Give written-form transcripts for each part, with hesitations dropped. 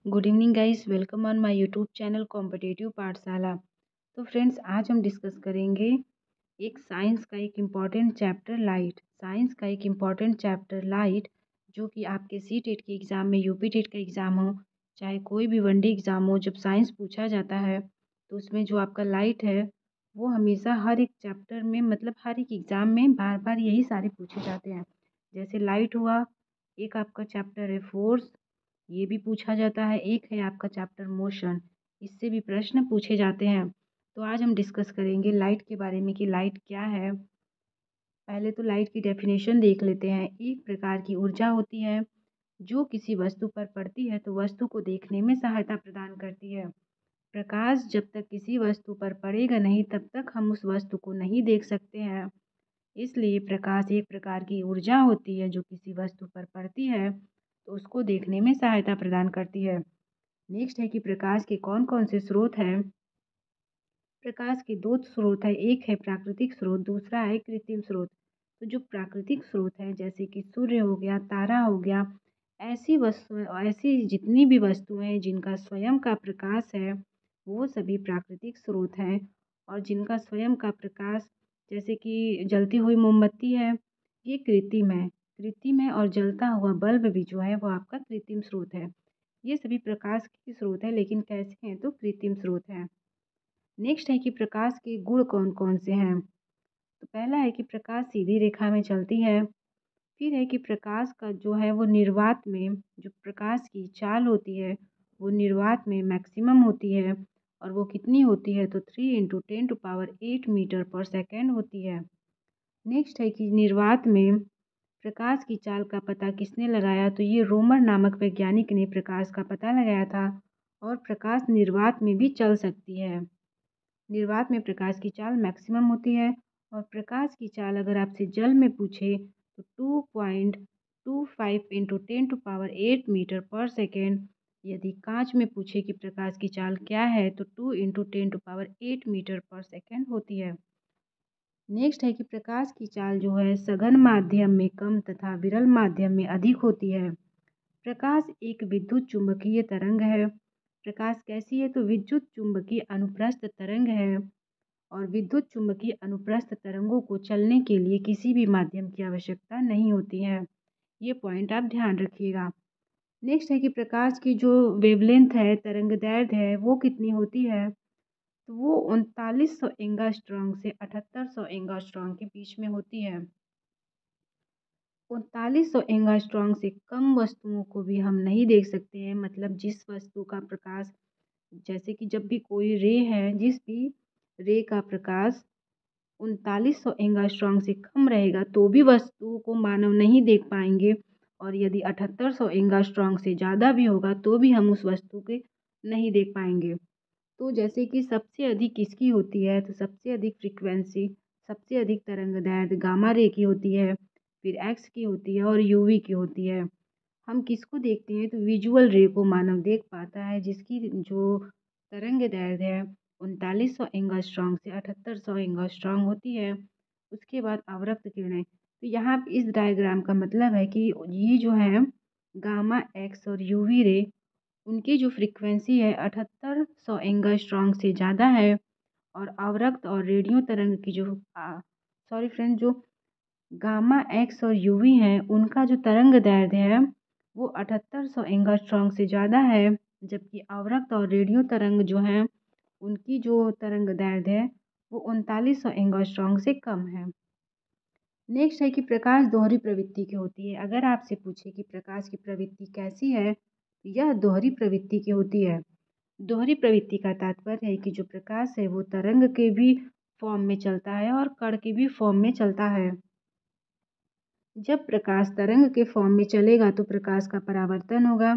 Good evening guys, welcome on my YouTube channel competitive पाठशाला। तो friends, आज हम डिस्कस करेंगे एक साइंस का एक इम्पॉर्टेंट चैप्टर लाइट, जो कि आपके सी टेट के एग्ज़ाम में, यूपी टेट का एग्ज़ाम हो, चाहे कोई भी वनडे एग्ज़ाम हो, जब साइंस पूछा जाता है तो उसमें जो आपका लाइट है वो हमेशा हर एक चैप्टर में, मतलब हर एक एग्ज़ाम में बार बार यही सारे पूछे जाते हैं। जैसे लाइट हुआ, एक आपका चैप्टर है फोर्स, ये भी पूछा जाता है, एक है आपका चैप्टर मोशन, इससे भी प्रश्न पूछे जाते हैं। तो आज हम डिस्कस करेंगे लाइट के बारे में कि लाइट क्या है। पहले तो लाइट की डेफिनेशन देख लेते हैं। एक प्रकार की ऊर्जा होती है जो किसी वस्तु पर पड़ती है तो वस्तु को देखने में सहायता प्रदान करती है। प्रकाश जब तक किसी वस्तु पर पड़ेगा नहीं तब तक हम उस वस्तु को नहीं देख सकते हैं। इसलिए प्रकाश एक प्रकार की ऊर्जा होती है जो किसी वस्तु पर पड़ती है तो उसको देखने में सहायता प्रदान करती है। नेक्स्ट है कि प्रकाश के कौन कौन से स्रोत हैं। प्रकाश के दो स्रोत हैं, एक है प्राकृतिक स्रोत, दूसरा है कृत्रिम स्रोत। तो जो प्राकृतिक स्रोत हैं जैसे कि सूर्य हो गया, तारा हो गया, ऐसी जितनी भी वस्तुएं हैं जिनका स्वयं का प्रकाश है वो सभी प्राकृतिक स्रोत हैं। और जिनका स्वयं का प्रकाश, जैसे कि जलती हुई मोमबत्ती है, ये कृत्रिम है और जलता हुआ बल्ब भी जो है वो आपका कृत्रिम स्रोत है। ये सभी प्रकाश के स्रोत हैं, लेकिन कैसे हैं तो कृत्रिम स्रोत हैं। नेक्स्ट है कि प्रकाश के गुण कौन कौन से हैं। तो पहला है कि प्रकाश सीधी रेखा में चलती है। फिर है कि प्रकाश का जो है वो निर्वात में, जो प्रकाश की चाल होती है वो निर्वात में मैक्सिमम होती है। और वो कितनी होती है तो 3 × 10⁸ मीटर पर सेकेंड होती है। नेक्स्ट है कि निर्वात में प्रकाश की चाल का पता किसने लगाया, तो ये रोमर नामक वैज्ञानिक ने प्रकाश का पता लगाया था। और प्रकाश निर्वात में भी चल सकती है। निर्वात में प्रकाश की चाल मैक्सिमम होती है। और प्रकाश की चाल अगर आपसे जल में पूछे तो 2.25 × 10⁸ मीटर पर सेकेंड। यदि कांच में पूछे कि प्रकाश की चाल क्या है तो 2 × 10⁸ मीटर पर सेकेंड होती है। नेक्स्ट है कि प्रकाश की चाल जो है सघन माध्यम में कम तथा विरल माध्यम में अधिक होती है। प्रकाश एक विद्युत चुंबकीय तरंग है। प्रकाश कैसी है तो विद्युत चुंबकीय अनुप्रस्थ तरंग है। और विद्युत चुंबकीय अनुप्रस्थ तरंगों को चलने के लिए किसी भी माध्यम की आवश्यकता नहीं होती है। ये पॉइंट आप ध्यान रखिएगा। नेक्स्ट है कि प्रकाश की जो वेवलेंथ है, तरंगदैर्घ्य है, वो कितनी होती है तो वो 3900 एंगास्ट्रॉन्ग से 7800 एंगास्ट्रॉन्ग के बीच में होती है। 3900 एंगास्ट्रॉन्ग से कम वस्तुओं को भी हम नहीं देख सकते हैं। मतलब जिस वस्तु का प्रकाश, जैसे कि जब भी कोई रे है, जिस भी रे का प्रकाश 3900 एंगास्ट्रॉन्ग से कम रहेगा तो भी वस्तु को मानव नहीं देख पाएंगे। और यदि 7800 एंगास्ट्रॉन्ग से ज़्यादा भी होगा तो भी हम उस वस्तु के नहीं देख पाएंगे। तो जैसे कि सबसे अधिक किसकी होती है तो सबसे अधिक फ्रीक्वेंसी, सबसे अधिक तरंगदैर्घ्य गामा रे की होती है, फिर एक्स की होती है और यूवी की होती है। हम किसको देखते हैं तो विजुअल रे को मानव देख पाता है, जिसकी जो तरंगदैर्घ्य है 3900 एंगस्ट्रॉन्ग से 7800 एंगस्ट्रॉन्ग होती है। उसके बाद अवरक्त किरणें। तो यहाँ इस डायग्राम का मतलब है कि ये जो है गामा एक्स और यूवी रे, उनकी जो फ्रीक्वेंसी है 7800 एंगस्ट्रॉन्ग से ज़्यादा है। और अवरक्त और रेडियो तरंग की जो सॉरी फ्रेंड, जो गामा एक्स और यूवी हैं उनका जो तरंग दैर्ध्य है वो 7800 एंगस्ट्रॉन्ग से ज़्यादा है। जबकि अवरक्त और रेडियो तरंग जो हैं उनकी जो तरंग दैर्ध्य है वो 3900 एंगस्ट्रॉन्ग से कम है। नेक्स्ट है कि प्रकाश दोहरी प्रवृत्ति की होती है। अगर आपसे पूछे कि प्रकाश की प्रवृत्ति कैसी है, तो यह दोहरी प्रवृत्ति की होती है। दोहरी प्रवृत्ति का तात्पर्य है कि जो प्रकाश है वो तरंग के भी फॉर्म में चलता है और कण के भी फॉर्म में चलता है। जब प्रकाश तरंग के फॉर्म में चलेगा तो प्रकाश का परावर्तन होगा,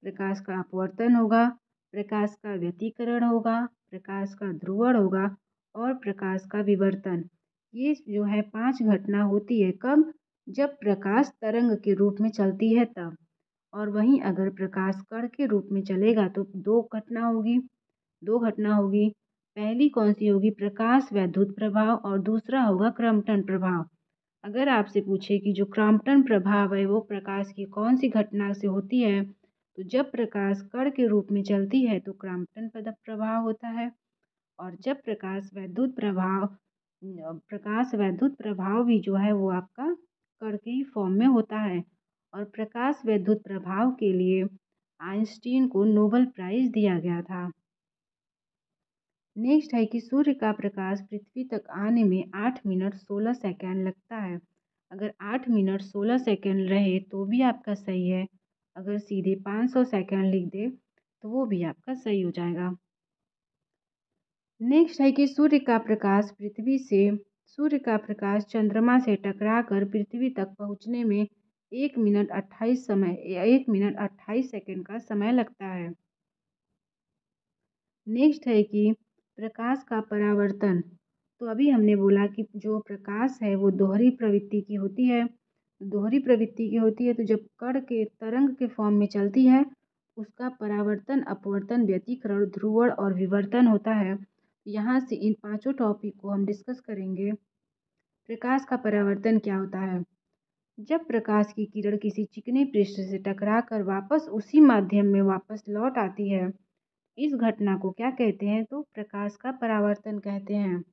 प्रकाश का अपवर्तन होगा, प्रकाश का व्यतिकरण होगा, प्रकाश का ध्रुवण होगा और प्रकाश का विवर्तन। ये जो है 5 घटना होती है। कब? जब प्रकाश तरंग के रूप में चलती है तब। और वहीं अगर प्रकाश कण के रूप में चलेगा तो दो घटना होगी। पहली कौन सी होगी? प्रकाश वैद्युत प्रभाव, और दूसरा होगा क्रम्पटन प्रभाव। अगर आपसे पूछे कि जो क्रॉम्पटन प्रभाव है वो प्रकाश की कौन सी घटना से होती है तो जब प्रकाश कण के रूप में चलती है तो क्राम्पटन प्रभाव होता है। और जब प्रकाश वैद्युत प्रभाव भी जो है वो आपका कण के ही फॉर्म में होता है। और प्रकाश वैद्युत प्रभाव के लिए आइंस्टीन को नोबेल प्राइज़ दिया गया था। नेक्स्ट है कि सूर्य का प्रकाश पृथ्वी तक आने में 8 मिनट 16 सेकंड लगता है। अगर 8 मिनट 16 सेकंड रहे तो भी आपका सही है। अगर सीधे 500 सेकंड लिख दे तो वो भी आपका सही हो जाएगा। नेक्स्ट है कि सूर्य का प्रकाश चंद्रमा से टकराकर पृथ्वी तक पहुंचने में 1 मिनट 28 सेकंड का समय लगता है। नेक्स्ट है कि प्रकाश का परावर्तन। तो अभी हमने बोला कि जो प्रकाश है वो दोहरी प्रवृत्ति की होती है। तो जब कण के तरंग के फॉर्म में चलती है उसका परावर्तन, अपवर्तन, व्यतिकरण, ध्रुवण और विवर्तन होता है। यहाँ से इन 5 टॉपिक को हम डिस्कस करेंगे। प्रकाश का परावर्तन क्या होता है? जब प्रकाश की किरण किसी चिकने पृष्ठ से टकराकर वापस उसी माध्यम में वापस लौट आती है, इस घटना को क्या कहते हैं? तो प्रकाश का परावर्तन कहते हैं।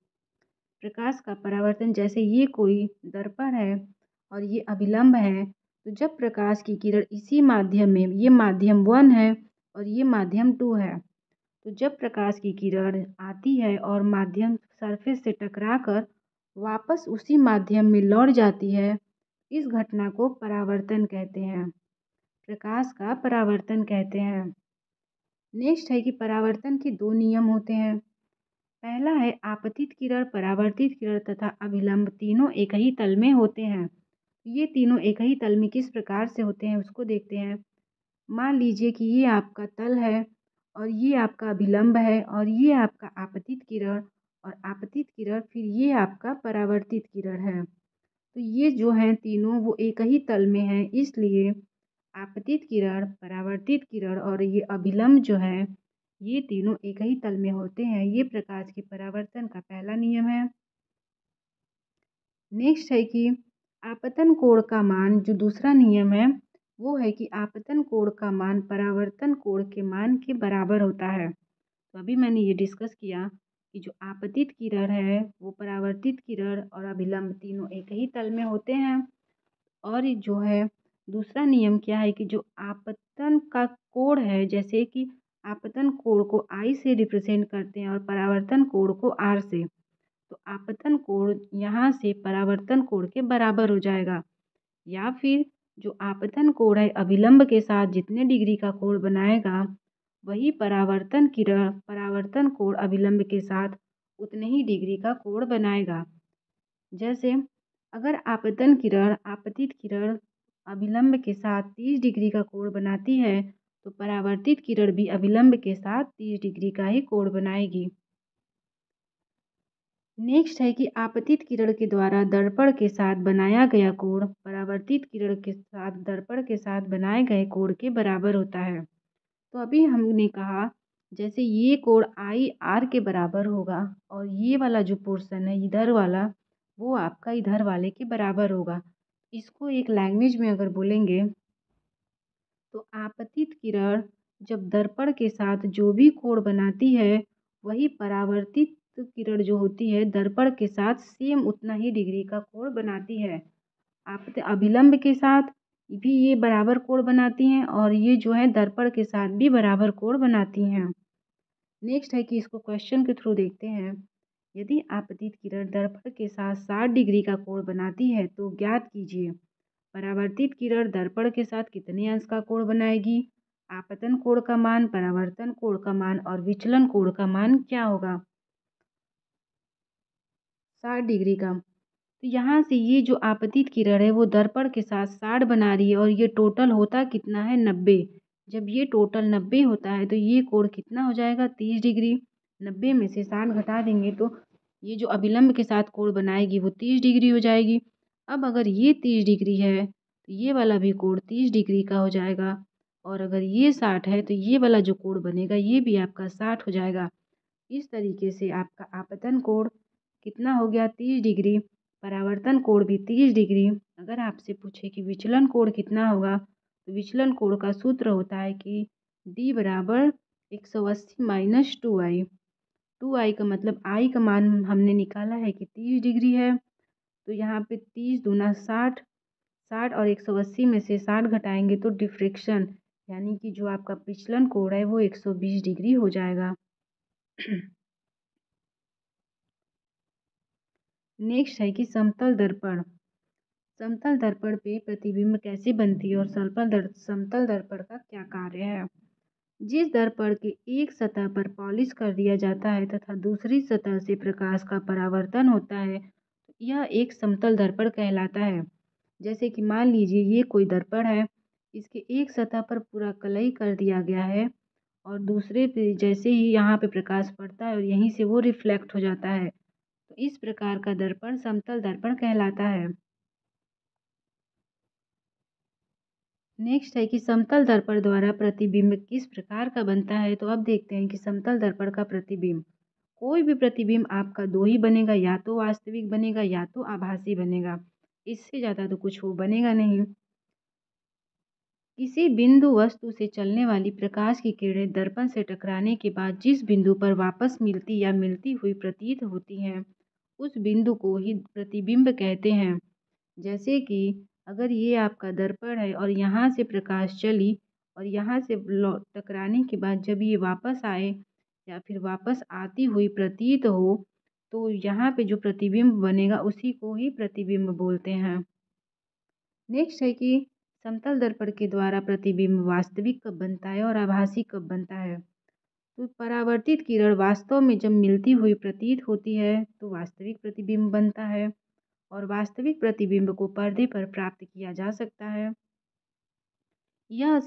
प्रकाश का परावर्तन, जैसे ये कोई दर्पण है और ये अभिलंब है, तो जब प्रकाश की किरण इसी माध्यम में, ये माध्यम 1 है और ये माध्यम 2 है, तो जब प्रकाश की किरण आती है और माध्यम सरफेस से टकराकर वापस उसी माध्यम में लौट जाती है, इस घटना को परावर्तन कहते हैं। प्रकाश का परावर्तन कहते हैं। नेक्स्ट है कि परावर्तन के 2 नियम होते हैं। पहला है आपतित किरण, परावर्तित किरण तथा अभिलंब तीनों एक ही तल में होते हैं। ये तीनों एक ही तल में किस प्रकार से होते हैं उसको देखते हैं। मान लीजिए कि ये आपका तल है और ये आपका अभिलंब है और ये आपका आपतित किरण, और आपतित किरण फिर ये आपका परावर्तित किरण है। तो ये जो हैं तीनों वो एक ही तल में हैं, इसलिए आपतित किरण, परावर्तित किरण और ये अभिलंब जो है ये तीनों एक ही तल में होते हैं। ये प्रकाश के परावर्तन का पहला नियम है। नेक्स्ट है कि आपतन कोण का मान, जो दूसरा नियम है वो है कि आपतन कोण का मान परावर्तन कोण के मान के बराबर होता है। तो अभी मैंने ये डिस्कस किया कि जो आपतित किरण है वो परावर्तित किरण और अभिलंब तीनों एक ही तल में होते हैं। और ये जो है दूसरा नियम क्या है कि जो आपतन का कोण है, जैसे कि आपतन कोण को I से रिप्रेजेंट करते हैं और परावर्तन कोण को R से, तो आपतन कोण यहाँ से परावर्तन कोण के बराबर हो जाएगा। या फिर जो आपतन कोण है अभिलंब के साथ जितने डिग्री का कोण बनाएगा, वही परावर्तन कोण अभिलंब के साथ उतने ही डिग्री का कोण बनाएगा। जैसे अगर आपतित किरण अभिलंब के साथ 30 डिग्री का कोण बनाती है, तो परावर्तित किरण भी अभिलंब के साथ 30 डिग्री का ही कोण बनाएगी। नेक्स्ट है कि आपतित किरण के द्वारा दर्पण के साथ बनाया गया कोण परावर्तित किरण के साथ दर्पण के साथ बनाए गए कोण के बराबर होता है। तो अभी हमने कहा जैसे ये कोण आई आर के बराबर होगा और ये वाला जो पोर्शन है इधर वाला वो आपका इधर वाले के बराबर होगा। इसको एक लैंग्वेज में अगर बोलेंगे तो आपतित किरण जब दर्पण के साथ जो भी कोण बनाती है, वही परावर्तित किरण जो होती है दर्पण के साथ सेम उतना ही डिग्री का कोण बनाती है। अभिलंब के साथ भी ये बराबर कोण बनाती हैं और ये जो है दर्पण के साथ भी बराबर कोण बनाती हैं। नेक्स्ट है कि इसको क्वेश्चन के थ्रू देखते हैं। यदि आपतित किरण दर्पण के साथ 60 डिग्री का कोण बनाती है तो ज्ञात कीजिए परावर्तित किरण दर्पण के साथ कितने अंश का कोण बनाएगी। आपतन कोण का मान, परावर्तन कोण का मान और विचलन कोण का मान क्या होगा? 60 डिग्री का। तो यहाँ से ये जो आपतित किरण है वो दर्पण के साथ 60 बना रही है और ये टोटल होता कितना है 90। जब ये टोटल 90 होता है तो ये कोण कितना हो जाएगा 30 डिग्री। 90 में से 60 घटा देंगे तो ये जो अभिलंब के साथ कोण बनाएगी वो 30 डिग्री हो जाएगी। अब अगर ये 30 डिग्री है तो ये वाला भी कोण 30 डिग्री का हो जाएगा, और अगर ये 60 है तो ये वाला जो कोण बनेगा ये भी आपका 60 हो जाएगा। इस तरीके से आपका आपतन कोण कितना हो गया 30 डिग्री, परावर्तन कोण भी 30 डिग्री। अगर आपसे पूछे कि विचलन कोण कितना होगा तो विचलन कोण का सूत्र होता है कि D बराबर 180 माइनस 2i। 2i का मतलब i का मान हमने निकाला है कि 30 डिग्री है। तो यहाँ पे 30 दूना 60, 60 और 180 में से 60 घटाएंगे तो डिफ्रेक्शन यानी कि जो आपका विचलन कोण है वो 120 डिग्री हो जाएगा। नेक्स्ट है कि समतल दर्पण। समतल दर्पण पे प्रतिबिंब कैसे बनती है और समतल दर्पण का क्या कार्य है। जिस दर्पण के एक सतह पर पॉलिश कर दिया जाता है तथा दूसरी सतह से प्रकाश का परावर्तन होता है, यह एक समतल दर्पण कहलाता है। जैसे कि मान लीजिए ये कोई दर्पण है, इसके एक सतह पर पूरा कलई कर दिया गया है और दूसरे पे जैसे ही यहाँ पे प्रकाश पड़ता है और यहीं से वो रिफ्लेक्ट हो जाता है, तो इस प्रकार का दर्पण समतल दर्पण कहलाता है। नेक्स्ट है कि समतल दर्पण द्वारा प्रतिबिंब किस प्रकार का बनता है। तो अब देखते हैं कि समतल दर्पण का प्रतिबिंब, कोई भी प्रतिबिंब आपका दो ही बनेगा, या तो वास्तविक बनेगा या तो आभासी बनेगा, इससे ज़्यादा तो कुछ वो बनेगा नहीं। किसी बिंदु वस्तु से चलने वाली प्रकाश की किरणें दर्पण से टकराने के बाद जिस बिंदु पर वापस मिलती या मिलती हुई प्रतीत होती हैं, उस बिंदु को ही प्रतिबिंब कहते हैं। जैसे कि अगर ये आपका दर्पण है और यहाँ से प्रकाश चली और यहाँ से टकराने के बाद जब ये वापस आए या फिर वापस आती हुई प्रतीत हो, तो यहाँ पे जो प्रतिबिंब बनेगा उसी को ही प्रतिबिंब बोलते हैं। नेक्स्ट है कि समतल दर्पण के द्वारा प्रतिबिंब वास्तविक कब बनता है और आभासी कब बनता है। तो परावर्तित किरण वास्तव में जब मिलती हुई प्रतीत होती है तो वास्तविक प्रतिबिंब बनता है और वास्तविक प्रतिबिंब को पर्दे पर प्राप्त किया जा सकता है। यह